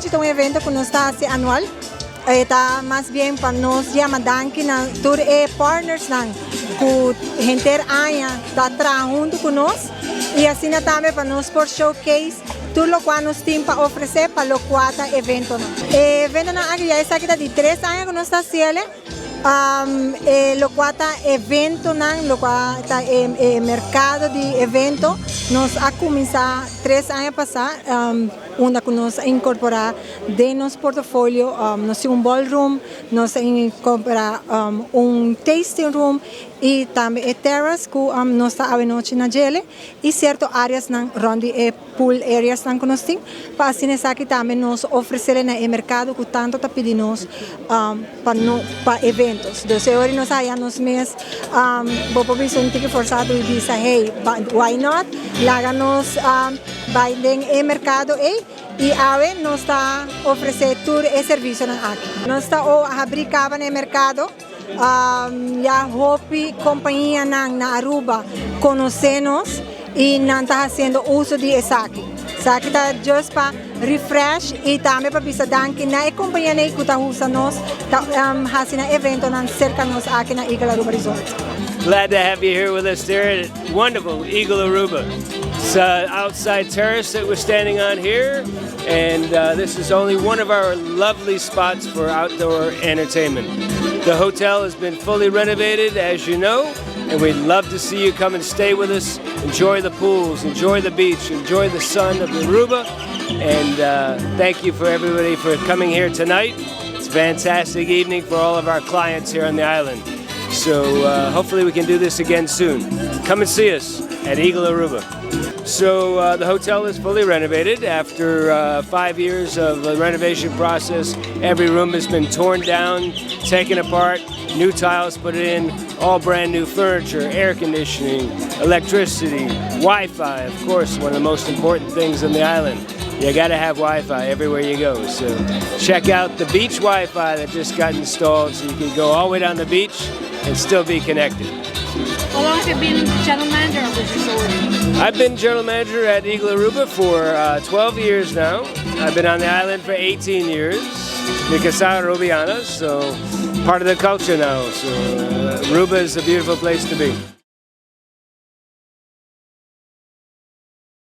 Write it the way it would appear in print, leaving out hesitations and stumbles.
noche de un evento que nos está hace anual. Está más bien para nos llamar danke na tour partners nang ku gente aña está trabajando con nos y así también para nos por showcase todo lo cual nos tiene para ofrecer para lo cual evento no. Evento na aquí ya está aquí de 3 años que nos está haciendo. Lo cual evento nang lo cual está mercado de evento nos ha comenzado 3 años pasar una que nos incorpora de nuestro portafolio nos un ballroom nos incorpora un tasting room y también terrace que nos está a noche na gele y ciertas áreas nang rondi pool areas nang nos ting para así aquí también nos ofrecer en el mercado que tanto está pedimos para eventos. Entonces ahora nos hay unos meses vos un ticket forzado y dice hey why not láganos en el mercado y ahora nos está ofreciendo tour y servicio aquí. Nos está fabricando en el mercado ya hopi compañía na Aruba conocemos y nos está haciendo uso de aquí. Saki está just para refresh y también para pisar danke na compañía que está usando haciendo evento cerca nos aquí na Aruba Resort. Glad to have you here with us there at wonderful Eagle Aruba. It's outside terrace that we're standing on here, and this is only one of our lovely spots for outdoor entertainment. The hotel has been fully renovated, as you know, and we'd love to see you come and stay with us, enjoy the pools, enjoy the beach, enjoy the sun of Aruba, and thank you for everybody for coming here tonight. It's a fantastic evening for all of our clients here on the island. So hopefully we can do this again soon. Come and see us at Eagle Aruba. So the hotel is fully renovated. After 5 years of the renovation process, every room has been torn down, taken apart, new tiles put in, all brand new furniture, air conditioning, electricity, Wi-Fi, of course, one of the most important things on the island. You gotta have Wi-Fi everywhere you go. So check out the beach Wi-Fi that just got installed so you can go all the way down the beach and still be connected. How long have you been general manager of this resort? I've been general manager at Eagle Aruba for 12 years now. I've been on the island for 18 years. Mikasa Arubiana, so part of the culture now. So Aruba is a beautiful place to be.